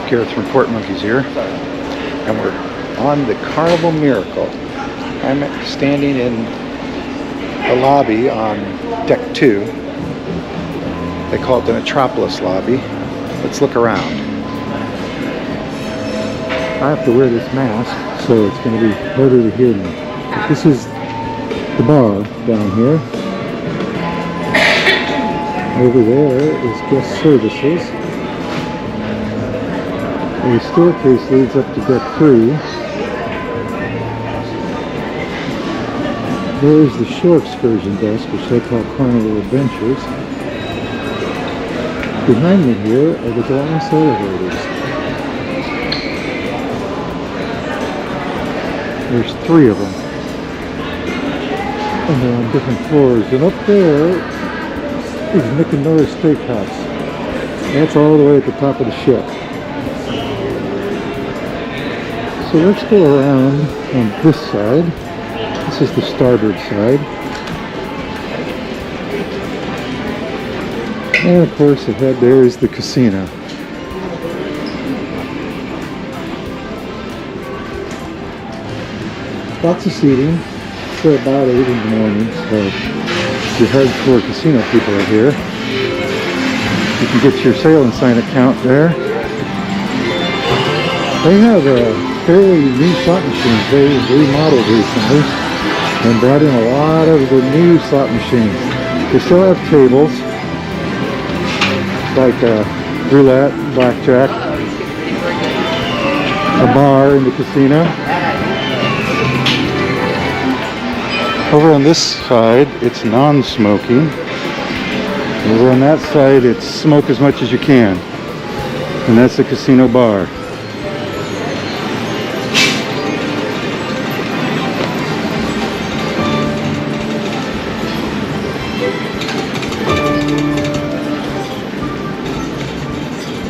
Gareth from Port Monkeys here, and we're on the Carnival Miracle. I'm standing in a lobby on deck 2. They call it the Metropolis lobby. Let's look around. I have to wear this mask, so it's going to be harder to hear me. But this is the bar down here. Over there is guest services. The staircase leads up to deck 3. There is the shore excursion desk, which they call Carnival Adventures. Behind me here are the glass elevators. There's 3 of them. And they're on different floors. And up there is Nick and Nora's Steakhouse. That's all the way at the top of the ship. So let's go around on this side. This is the starboard side. And of course ahead there is the casino. Lots of seating. It's about 8 in the morning, so the hardcore casino people are here. You can get your sail and sign account there. They have a fairly new slot machines. They remodeled recently and brought in a lot of the new slot machines. They still have tables like roulette, blackjack, a bar in the casino. Over on this side, it's non-smoking. Over on that side, it's smoke as much as you can. And that's the casino bar.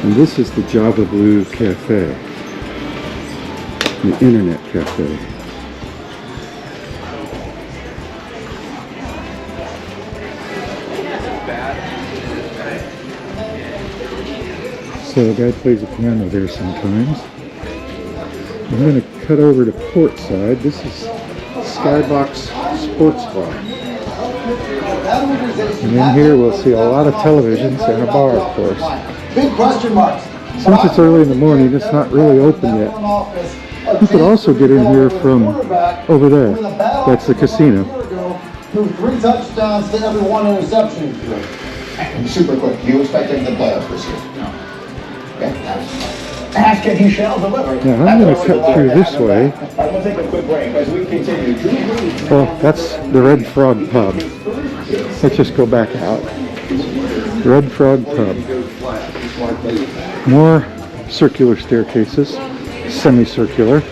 And this is the Java Blue Cafe, the Internet Cafe. So a guy plays the piano there sometimes. I'm going to cut over to port side. This is Skybox Sports Bar. And in here we'll see a lot of televisions and a bar, of course. Big question marks. Since it's early in the morning, it's not really open yet. You could also get in here from over there. That's the casino. Threw 3 touchdowns to every 1 interception. Super quick. Do you expect him to play us this year? No. Ask and he shall deliver. Now I'm going to cut through this way. I will take a quick break as we continue. Well, that's the Red Frog Pub. Let's just go back out. Red Frog Pub. More circular staircases, semicircular.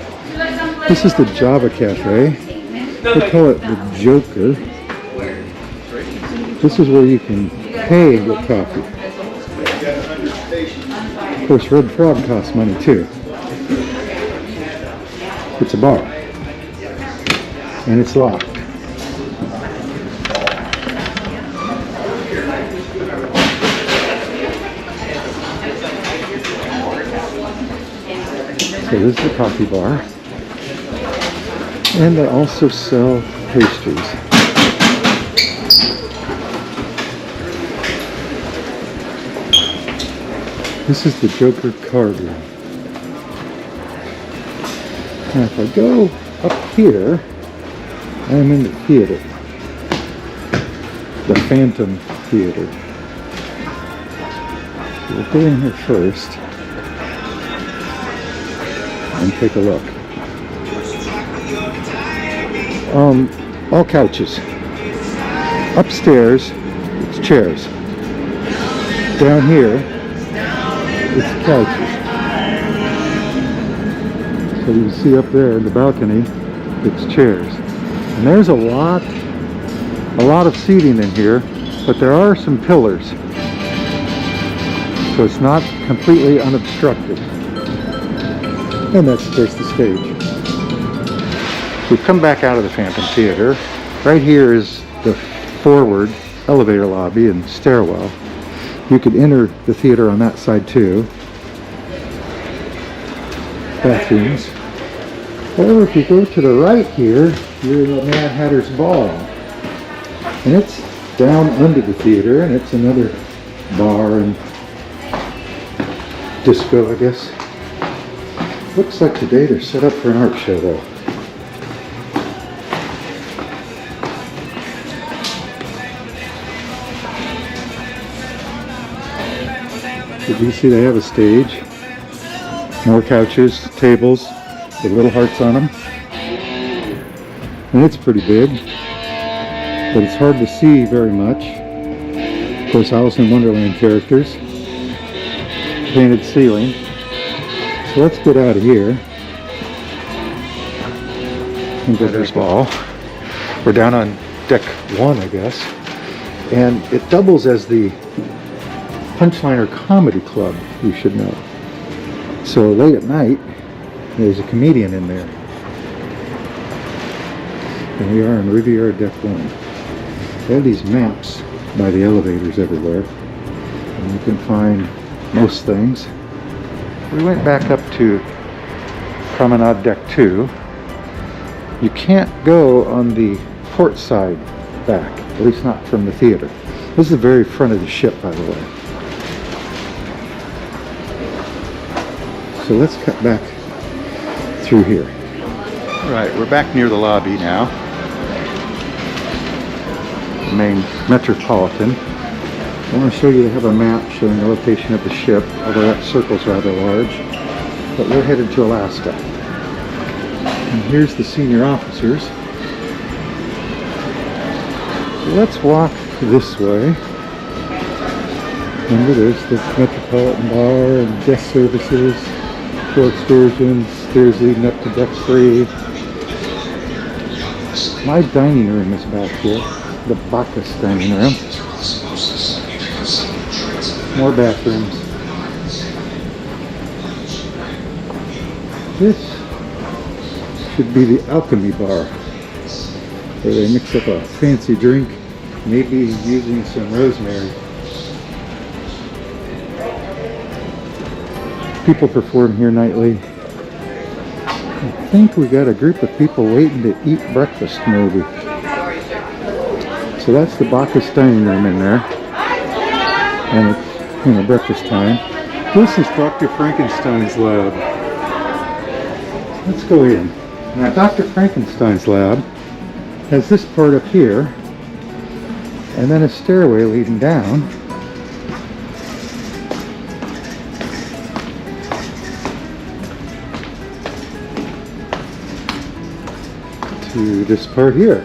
This is the Java Cafe. They call it the Joker. This is where you can pay with coffee. Of course, Red Frog costs money too. It's a bar. And it's locked. So this is the coffee bar. And they also sell pastries. This is the Joker card room. Now if I go up here, I am in the theater. The Phantom Theater. So we'll go in here first and take a look. All couches. Upstairs, it's chairs. Down here, it's couches. So you can see up there in the balcony, it's chairs. And there's a lot of seating in here, but there are some pillars. So it's not completely unobstructed. And that's, of course, the stage. We've come back out of the Phantom Theater. Right here is the forward elevator lobby and stairwell. You could enter the theater on that side too. bathrooms. However, if you go to the right here, you're in the Mad Hatter's Ball. And it's down under the theater, and it's another bar and disco, I guess. Looks like today they're set up for an art show, though. Did you see they have a stage? More couches, tables with little hearts on them. And it's pretty big, but it's hard to see very much. Of course, Alice in Wonderland characters. Painted ceiling. So let's get out of here. Invaders Ball. We're down on deck 1, I guess. And it doubles as the Punchliner Comedy Club, you should know. So late at night, there's a comedian in there. And we are on Riviera Deck 1. They have these maps by the elevators everywhere. And you can find most things. We went back up to Promenade Deck 2. You can't go on the port side back, at least not from the theater. This is the very front of the ship, by the way. So let's cut back through here. All right, we're back near the lobby now. The main Metropolitan. I want to show you, they have a map showing the location of the ship, although that circle's rather large. But we're headed to Alaska. And here's the senior officers. So let's walk this way. Remember, there's the Metropolitan Bar and guest services, for excursions, stairs leading up to deck 3. My dining room is back here, the Bacchus dining room. More bathrooms. This should be the Alchemy Bar, where they mix up a fancy drink, maybe using some rosemary. People perform here nightly. I think we got a group of people waiting to eat breakfast, maybe. So that's the Bacchus dining room in there. And it's, you know, breakfast time. This is Dr. Frankenstein's lab. Let's go in. Now, Dr. Frankenstein's lab has this part up here, and then a stairway leading down. To this part here.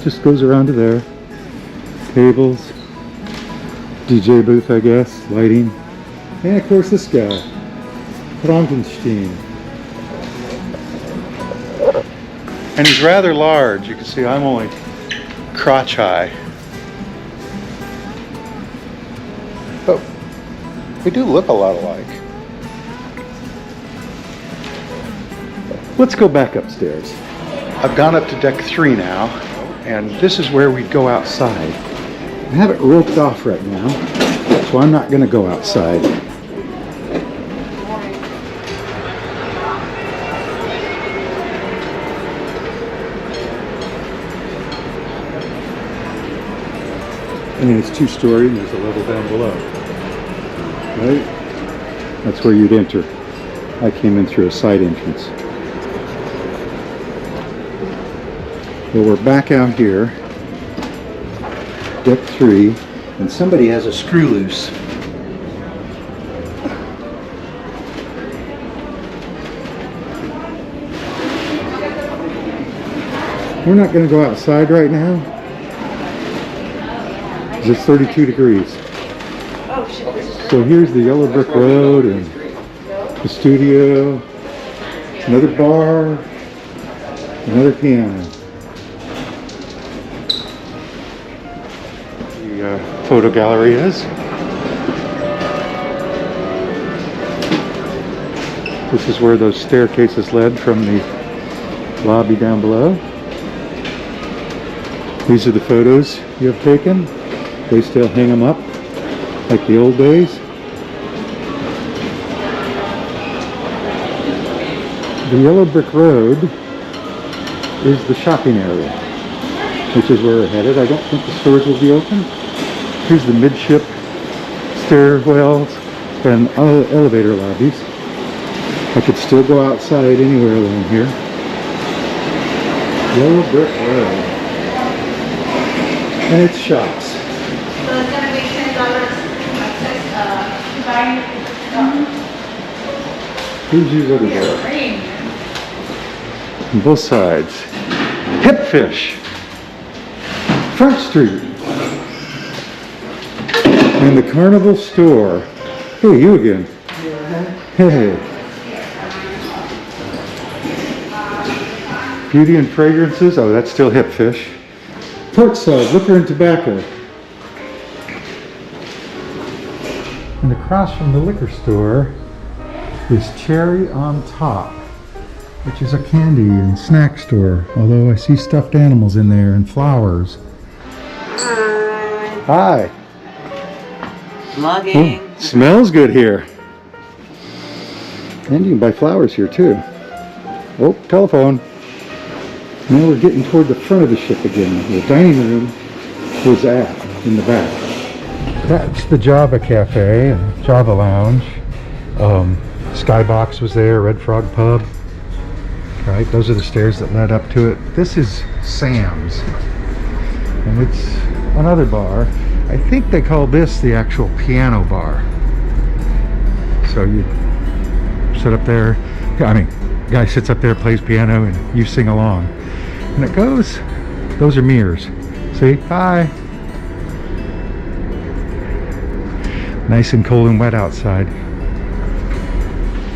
Just goes around to there. Tables, DJ booth, I guess, lighting, and of course this guy, Frankenstein. And he's rather large. You can see I'm only crotch high. But we do look a lot alike. Let's go back upstairs. I've gone up to deck 3 now, and this is where we'd go outside. I have it roped off right now, so I'm not going to go outside. And it's 2-story, and there's a level down below. Right? That's where you'd enter. I came in through a side entrance. Well, we're back out here, deck 3, and somebody has a screw loose. We're not going to go outside right now. It's 32 degrees. So here's the yellow brick road and the studio, another bar, another piano. Photo gallery is. This is where those staircases led from the lobby down below. These are the photos you have taken. They still hang them up like the old days. The yellow brick road is the shopping area, which is where we're headed. I don't think the stores will be open. Here's the midship stairwells and elevator lobbies. I could still go outside anywhere along here. Yellow brick road. And it's shops. So it's gonna be $10 buying. Who's you over there? On both sides. Hip fish. Front Street. And the Carnival store. Hey, you again. Hey. Beauty and fragrances. Oh, that's still hip fish. Portside, liquor and tobacco. And across from the liquor store is Cherry on Top, which is a candy and snack store. Although I see stuffed animals in there and flowers. Hi. Mugging. Oh, smells good here. And you can buy flowers here too. Oh, telephone. Now we're getting toward the front of the ship again. The dining room was aft in the back. That's the Java Cafe and Java Lounge. Skybox was there, Red Frog Pub. Right, those are the stairs that led up to it. This is Sam's. And it's another bar. I think they call this the actual piano bar. So you sit up there, I mean, the guy sits up there, plays piano, and you sing along. And it goes, those are mirrors. See? Hi. Nice and cold and wet outside.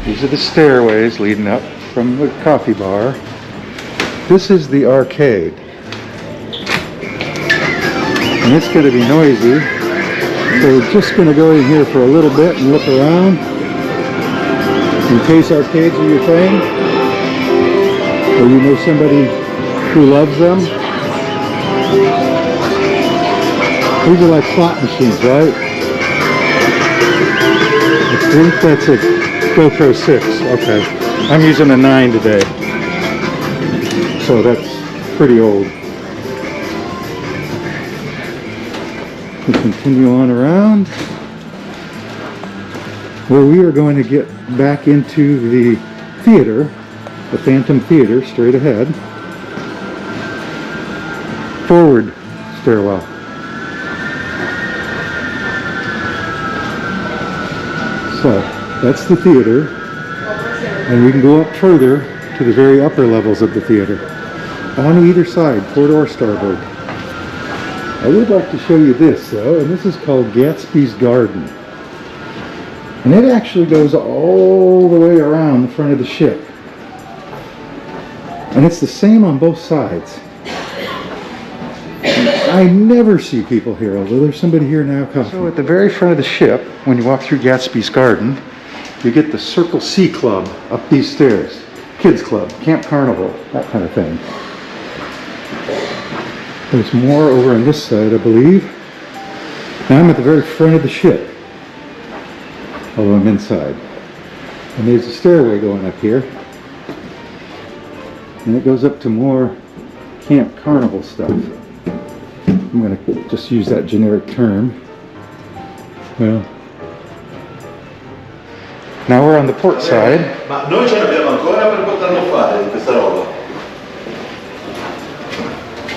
These are the stairways leading up from the coffee bar. This is the arcade. And it's going to be noisy. So we're just going to go in here for a little bit and look around. In case arcades are your thing. Or you know somebody who loves them. These are like slot machines, right? I think that's a GoPro 6. Okay. I'm using a 9 today. So that's pretty old. We continue on around where we are going to get back into the theater, the Phantom Theater, straight ahead. Forward stairwell. So that's the theater, and we can go up further to the very upper levels of the theater on either side, port or starboard. I would like to show you this though, and this is called Gatsby's Garden. And it actually goes all the way around the front of the ship. And it's the same on both sides. I never see people here, although there's somebody here now. So at the very front of the ship, when you walk through Gatsby's Garden, you get the Circle C Club up these stairs. Kids Club, Camp Carnival, that kind of thing. There's more over on this side, I believe. Now I'm at the very front of the ship, although I'm inside. And there's a stairway going up here. And it goes up to more Camp Carnival stuff. I'm going to just use that generic term. Well, now we're on the port side. Ma noi ce l'abbiamo ancora per poterlo fare questa roba.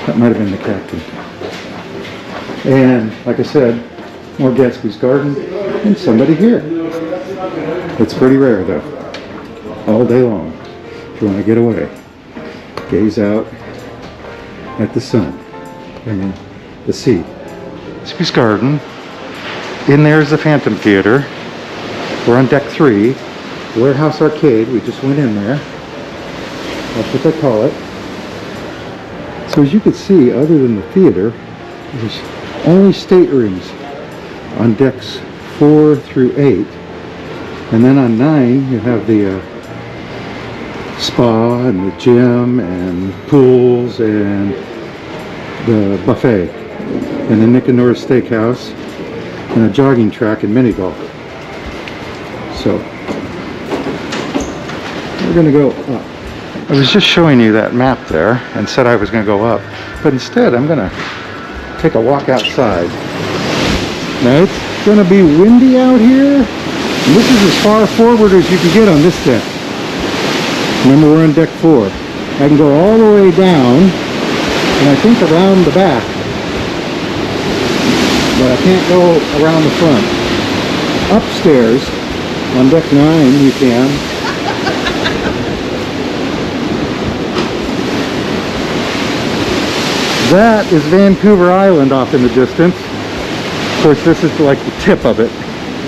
That might have been the captain. And like I said, more Gatsby's Garden and somebody here. It's pretty rare though. All day long. If you want to get away, gaze out at the sun. I mean, the sea. Gatsby's Garden. In there is the Phantom Theater. We're on deck 3. Warehouse Arcade. We just went in there. That's what they call it. So as you can see, other than the theater, there's only staterooms on decks 4 through 8. And then on 9, you have the spa and the gym and pools and the buffet. And the Nick and Nora's Steakhouse and a jogging track and mini golf. So We're gonna go up. I was just showing you that map there and said I was gonna go up, but instead I'm gonna take a walk outside. Now it's gonna be windy out here, and this is as far forward as you can get on this deck. Remember, we're on deck 4. I can go all the way down, and I think around the back, but I can't go around the front. Upstairs, on deck 9, you can. That is Vancouver Island off in the distance. Of course, this is like the tip of it.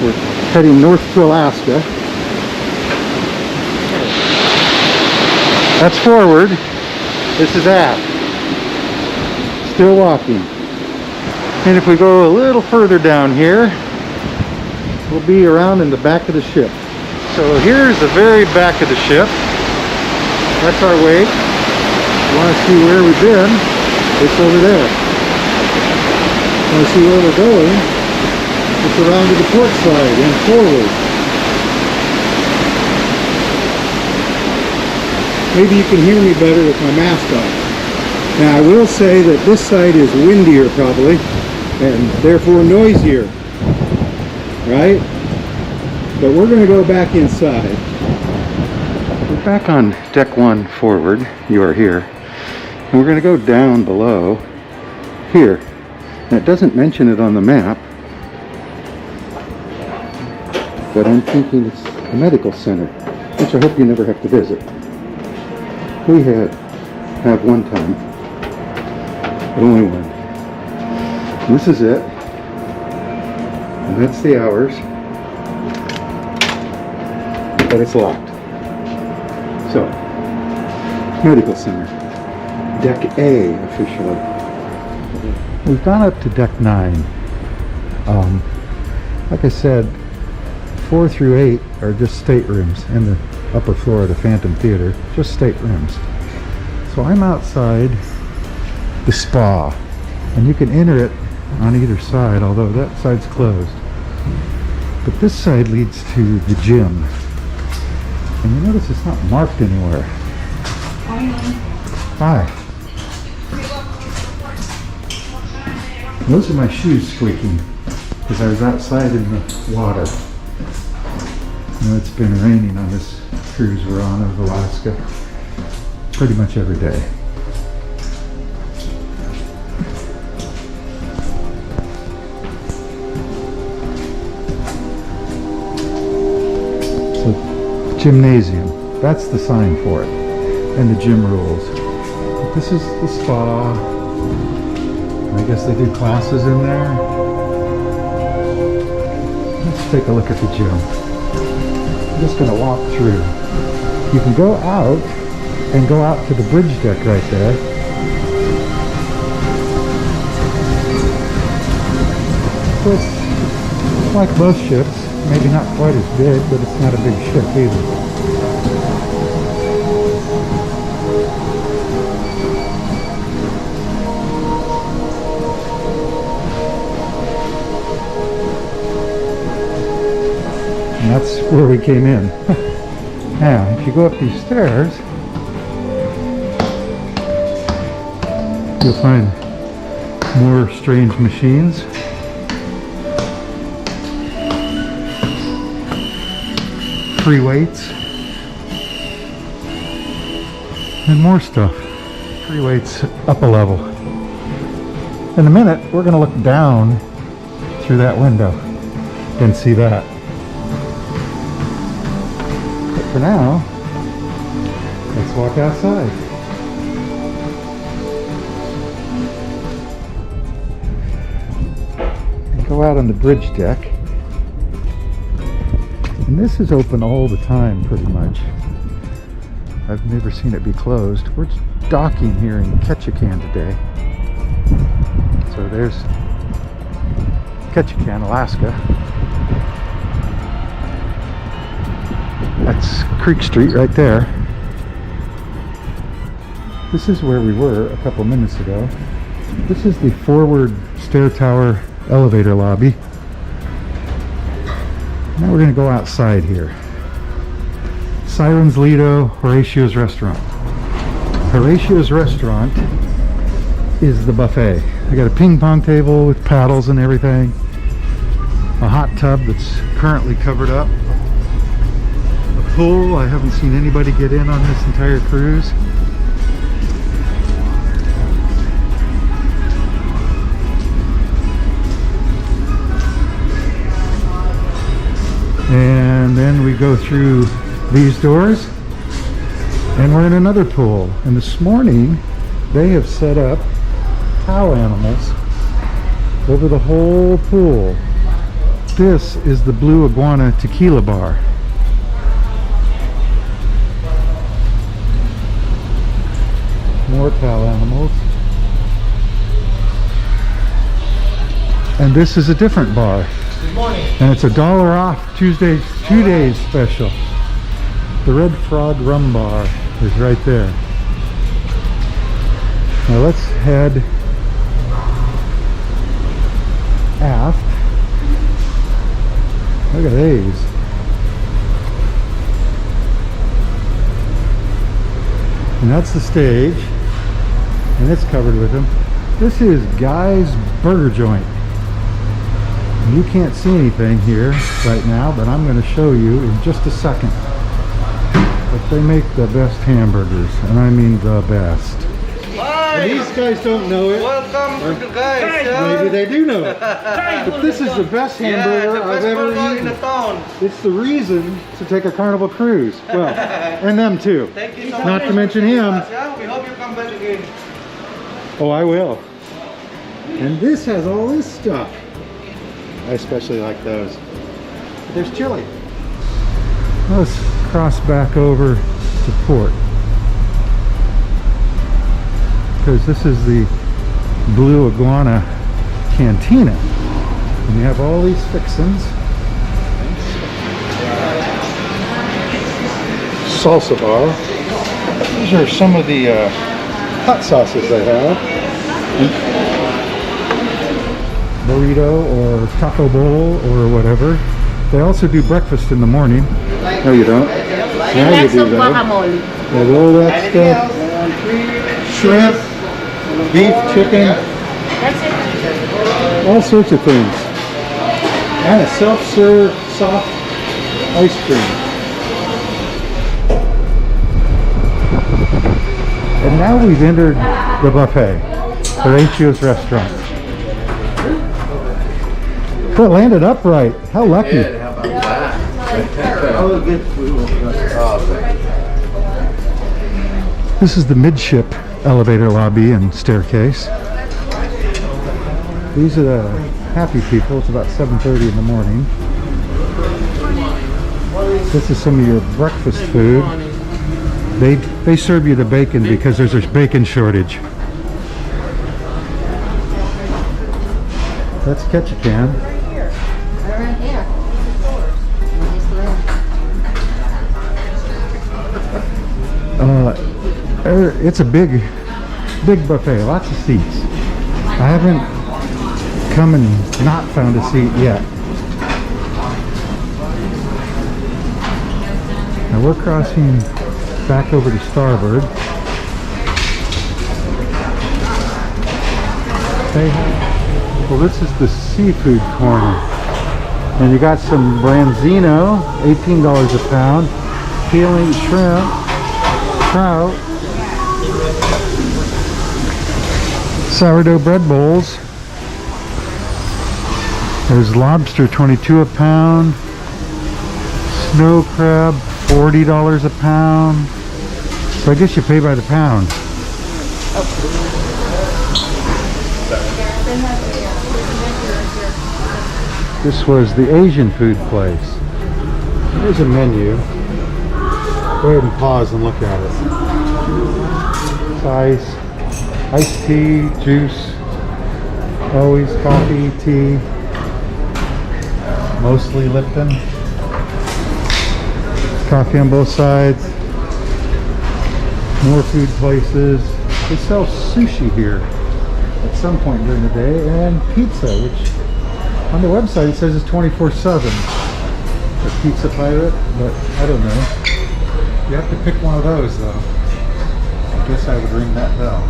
We're heading north to Alaska. That's forward. This is aft. Still walking. And if we go a little further down here, we'll be around in the back of the ship. So here's the very back of the ship. That's our wake. You want to see where we've been? It's over there. Want to see where we're going? It's around to the port side and forward. Maybe you can hear me better with my mask on. Now I will say that this side is windier probably, and therefore noisier, right? But we're going to go back inside. We're back on deck 1 forward. You are here. And we're going to go down below here. Now it doesn't mention it on the map, but I'm thinking it's a medical center, which I hope you never have to visit. We have one time, but only one. And this is it, and that's the hours, but it's locked. So, medical center. Deck A officially. We've gone up to deck 9. Like I said, 4 through 8 are just staterooms in the upper floor of the Phantom Theater, just staterooms. So I'm outside the spa, and you can enter it on either side, although that side's closed. But this side leads to the gym, and you notice it's not marked anywhere. Hi. Those are my shoes squeaking because I was outside in the water. You know, it's been raining on this cruise we're on of Alaska pretty much every day. So, gymnasium, that's the sign for it, and the gym rules. But this is the spa. I guess they do classes in there. Let's take a look at the gym. I'm just going to walk through. You can go out and go out to the bridge deck right there. So it's like most ships, maybe not quite as big, but it's not a big ship either. And that's where we came in. Now, if you go up these stairs, you'll find more strange machines. Free weights. And more stuff. Free weights up a level. In a minute, we're going to look down through that window and see that. For now, let's walk outside. And go out on the bridge deck. And this is open all the time, pretty much. I've never seen it be closed. We're docking here in Ketchikan today. So there's Ketchikan, Alaska. That's Creek Street right there. This is where we were a couple minutes ago. This is the forward stair tower elevator lobby. Now we're going to go outside here. Sirens Lido, Horatio's Restaurant. Horatio's Restaurant is the buffet. I got a ping pong table with paddles and everything. A hot tub that's currently covered up. A pool. I haven't seen anybody get in on this entire cruise. And then we go through these doors and we're in another pool. And this morning they have set up cow animals over the whole pool. This is the Blue Iguana Tequila Bar. More cow animals. And this is a different bar. And it's $1 off Tuesday, 2 days special. The Red Frog Rum Bar is right there. Now let's head aft. Look at these. And that's the stage. And it's covered with them. This is Guy's Burger Joint. You can't see anything here right now, but I'm going to show you in just a second. But they make the best hamburgers, and I mean the best. And these guys don't know it. Welcome to the guys. Maybe they do know it. But this is the best hamburger I've ever in eaten. the town. It's the reason to take a Carnival cruise. Well, and them too. Thank you so Not much. to mention him. Yeah, we hope you come back again. Oh, I will. And this has all this stuff. I especially like those. But there's chili. Let's cross back over to port. Because this is the Blue Iguana Cantina. And you have all these fixins. Salsa bar. These are some of the hot sauces they have. Burrito or taco bowl or whatever. They also do breakfast in the morning. No, you don't. Now you do that. They have all that stuff. Shrimp, beef, chicken, all sorts of things. And a self-serve soft ice cream. And now we've entered the buffet, Horatio's Restaurant. It landed upright. How lucky. How about that? This is the midship elevator lobby and staircase. These are the happy people. It's about 7:30 in the morning. This is some of your breakfast food. They serve you the bacon because there's a bacon shortage. Let's catch a can. It's a big buffet, lots of seats. I haven't come and not found a seat yet. Now we're crossing back over to starboard. Well, this is the seafood corner. And you got some branzino, $18 a pound, peeling shrimp, trout, sourdough bread bowls. There's lobster, $22 a pound, snow crab, $40 a pound. So I guess you pay by the pound. This was the Asian food place. Here's a menu. Go ahead and pause and look at it. It's iced tea, juice, always coffee, tea, mostly Lipton. Coffee on both sides. More food places. They sell sushi here at some point during the day, and pizza, which on the website it says it's 24/7. A pizza pirate, but I don't know. You have to pick one of those, though. I guess I would ring that bell.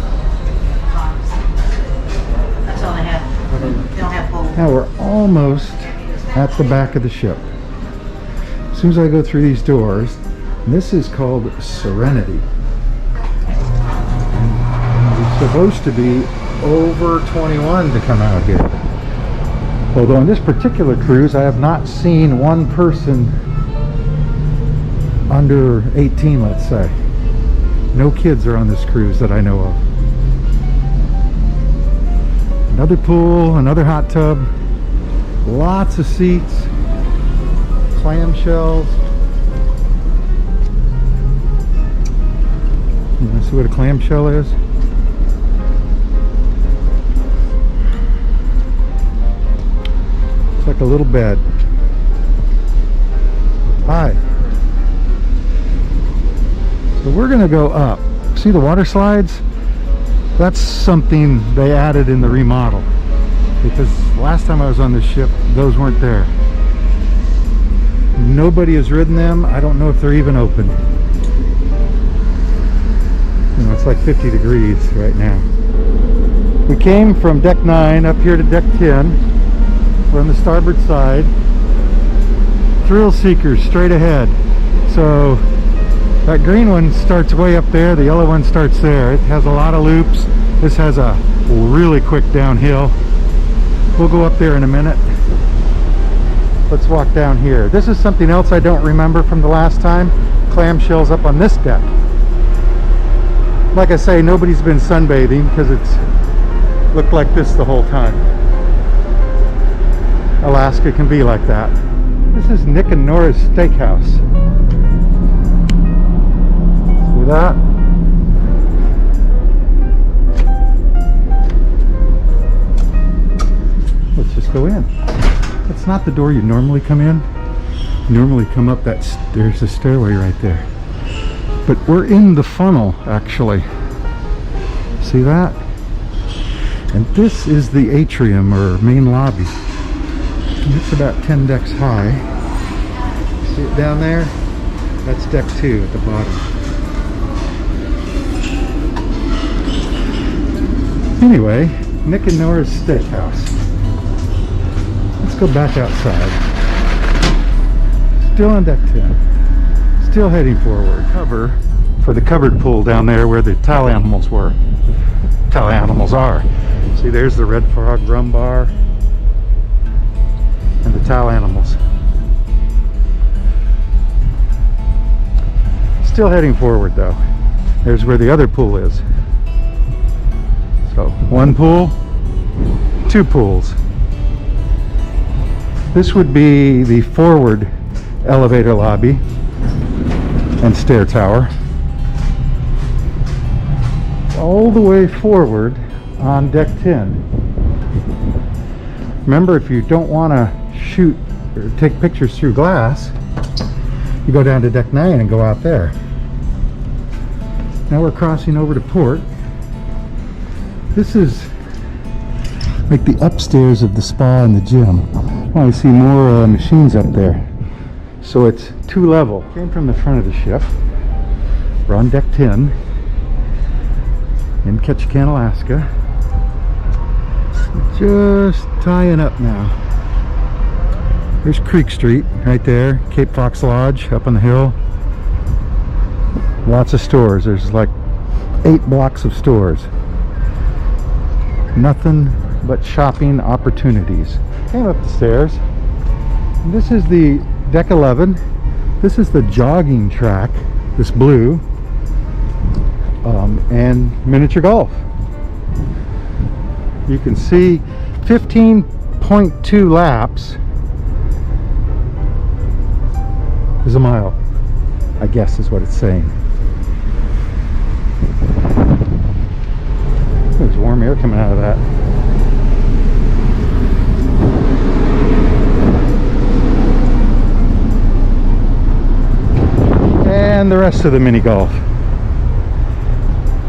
That's all they have. They don't have both. Now we're almost at the back of the ship. As soon as I go through these doors, this is called Serenity. And you're supposed to be over 21 to come out here. Although on this particular cruise, I have not seen one person under 18, let's say. No kids are on this cruise that I know of. Another pool, another hot tub, lots of seats, clamshells. You want to see what a clamshell is? It's like a little bed. Hi. So we're going to go up. See the water slides? That's something they added in the remodel. Because last time I was on this ship, those weren't there. Nobody has ridden them. I don't know if they're even open. You know, it's like 50 degrees right now. We came from deck 9 up here to deck 10. We're on the starboard side. Thrill seekers straight ahead. So that green one starts way up there, the yellow one starts there. It has a lot of loops. This has a really quick downhill. We'll go up there in a minute. Let's walk down here. This is something else I don't remember from the last time. Clamshells up on this deck. Like I say, nobody's been sunbathing because it's looked like this the whole time. Alaska can be like that. This is Nick and Nora's Steakhouse. See that? Let's just go in. That's not the door you normally come in. You normally come up that there's a stairway right there. But we're in the funnel, actually. See that? And this is the atrium or main lobby. And it's about 10 decks high. See it down there? That's deck 2 at the bottom. Anyway, Nick and Nora's Steakhouse. Let's go back outside. Still on deck 10. Still heading forward. Cover for the covered pool down there where the towel animals were. Towel animals are. See, there's the Red Frog rum bar and the towel animals. Still heading forward though. There's where the other pool is. So one pool, 2 pools. This would be the forward elevator lobby and stair tower. All the way forward on deck 10. Remember, if you don't want to shoot or take pictures through glass, you go down to deck 9 and go out there. Now we're crossing over to port. This is like the upstairs of the spa and the gym. Oh, I see more machines up there. So it's 2 level. Came from the front of the ship. We're on deck 10 in Ketchikan, Alaska. Just tying up now. There's Creek Street right there. Cape Fox Lodge up on the hill. Lots of stores. There's like 8 blocks of stores. Nothing but shopping opportunities. Came up the stairs. And this is the deck 11. This is the jogging track, this blue, and miniature golf. You can see 15.2 laps is a mile, I guess is what it's saying. There's warm air coming out of that. And the rest of the mini golf.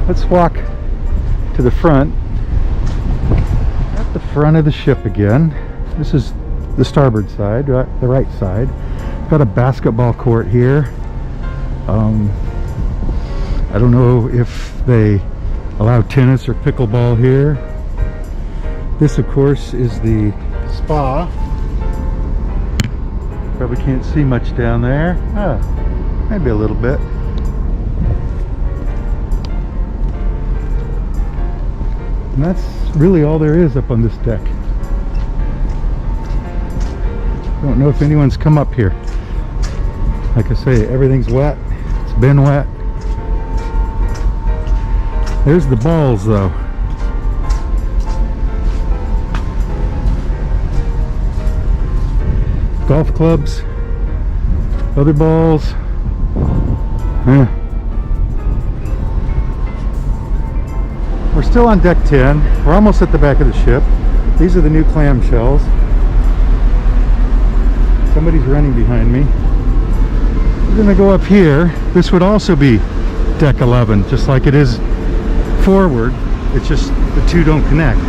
Let's walk to the front. At the front of the ship again. This is the starboard side, the right side. Got a basketball court here. I don't know if they allow tennis or pickleball here. This, of course, is the spa. Probably can't see much down there. Maybe a little bit. And that's really all there is up on this deck. Don't know if anyone's come up here. Like I say, everything's wet. It's been wet. There's the balls though. Golf clubs, other balls. Yeah. We're still on deck 10. We're almost at the back of the ship. These are the new clamshells. Somebody's running behind me. We're gonna go up here. This would also be deck 11, just like it is forward. It's just the two don't connect.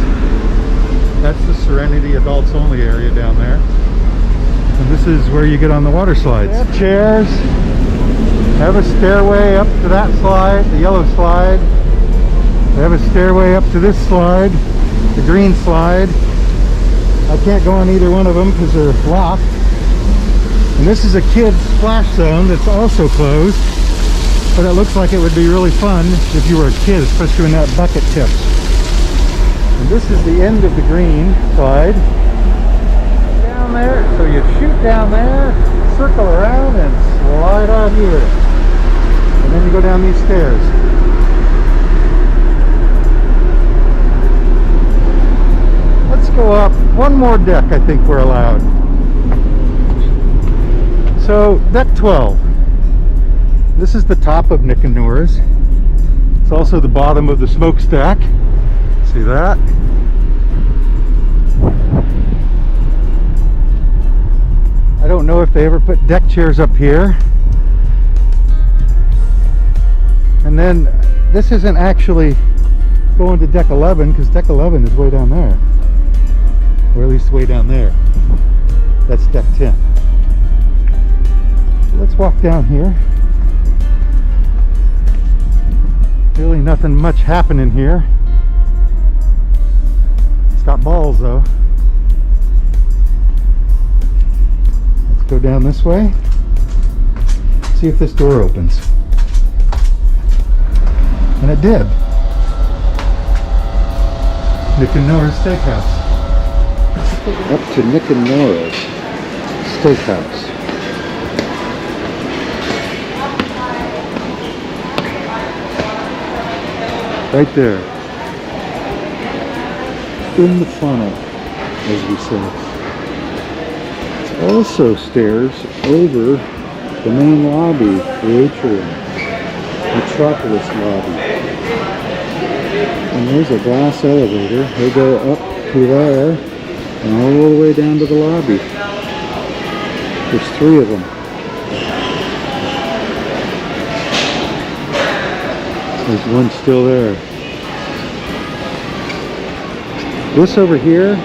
That's the Serenity adults only area down there. And this is where you get on the water slides. They have chairs. They have a stairway up to that slide, the yellow slide. They have a stairway up to this slide, the green slide. I can't go on either one of them because they're locked. And this is a kids splash zone that's also closed, but it looks like it would be really fun if you were a kid, especially when that bucket tips. And this is the end of the green slide. Down there, so you shoot down there, circle around, and slide out here. And then you go down these stairs. Let's go up one more deck. I think we're allowed. So deck 12. This is the top of Nick and Nora's. It's also the bottom of the smokestack. See that? I don't know if they ever put deck chairs up here. And then this isn't actually going to deck 11 because deck 11 is way down there. Or at least way down there. That's deck 10. So let's walk down here. Really nothing much happening here. It's got balls though. Let's go down this way. See if this door opens. And it did. Nick and Nora's Steakhouse. Up to Nick and Nora's Steakhouse. Right there. In the funnel, as we say. It's also stairs over the main lobby, the atrium, Metropolis lobby. And there's a glass elevator. They go up to there and all the way down to the lobby. There's 3 of them. There's one still there. This over here,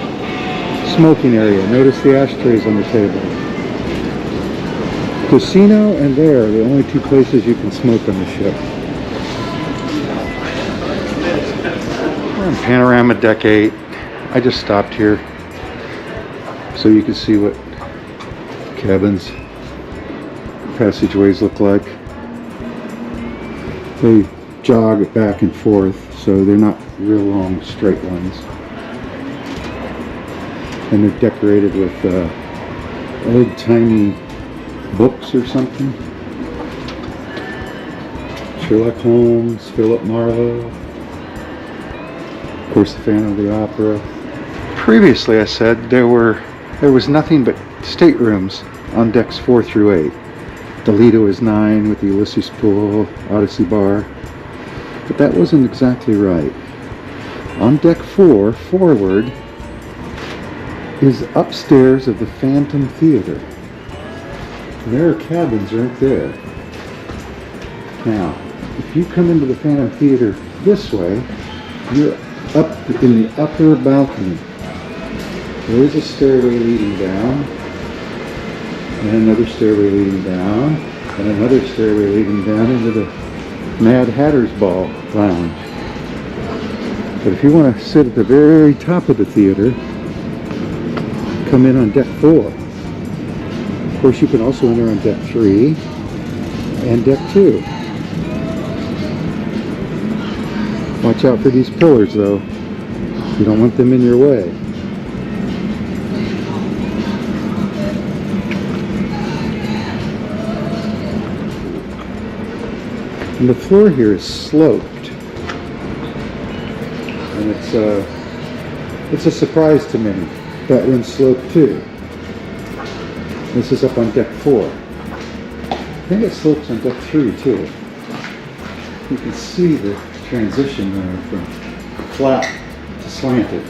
smoking area. Notice the ashtrays on the table. Casino and there are the only 2 places you can smoke on the ship. We're on Panorama Deck 8. I just stopped here so you can see what cabins, passageways look like. They jog back and forth, so they're not real long straight ones. And they're decorated with old-timey books or something. Sherlock Holmes, Philip Marlowe, of course the Phantom of the Opera. Previously I said there was nothing but staterooms on decks 4 through 8. The Lido is 9 with the Ulysses Pool, Odyssey Bar. But that wasn't exactly right. On deck 4, forward, is upstairs of the Phantom Theater. There are cabins right there. Now, if you come into the Phantom Theater this way, you're up in the upper balcony. There is a stairway leading down, and another stairway leading down. and another stairway leading down into the Mad Hatter's Ball Lounge. But if you want to sit at the very top of the theater, come in on deck 4. Of course, you can also enter on deck 3 and deck 2. Watch out for these pillars, though. You don't want them in your way. And the floor here is sloped, and it's a surprise to many. That one's sloped too. This is up on deck 4. I think it slopes on deck 3 too. You can see the transition there from flat to slanted.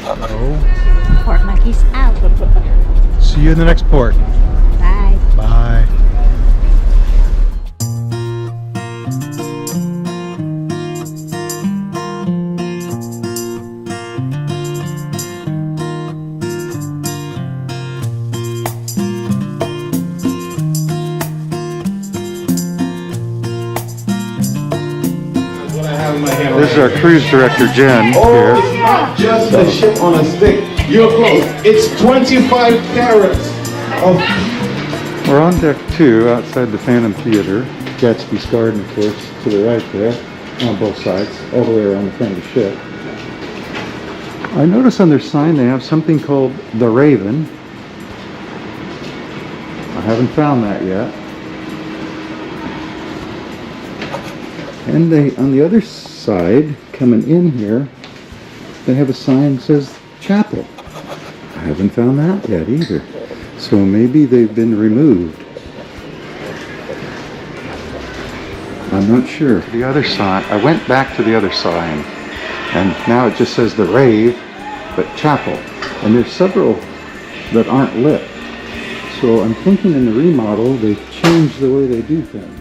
Uh-oh. Port monkeys out. See you in the next port. Bye. Bye. This is our cruise director, Jen, Oh, here. it's not just a ship on a stick. You're close. It's 25 carats of... We're on deck 2 outside the Phantom Theater. Gatsby's Garden, of course, to the right there, on both sides, all the way around the front of the ship. I notice on their sign they have something called the Raven. I haven't found that yet. And they, on the other side, coming in here, they have a sign that says Chapel. I haven't found that yet either. So maybe they've been removed. I'm not sure. The other sign, I went back to the other sign, and now it just says the Rave, but Chapel. And there's several that aren't lit. So I'm thinking in the remodel, they've changed the way they do things.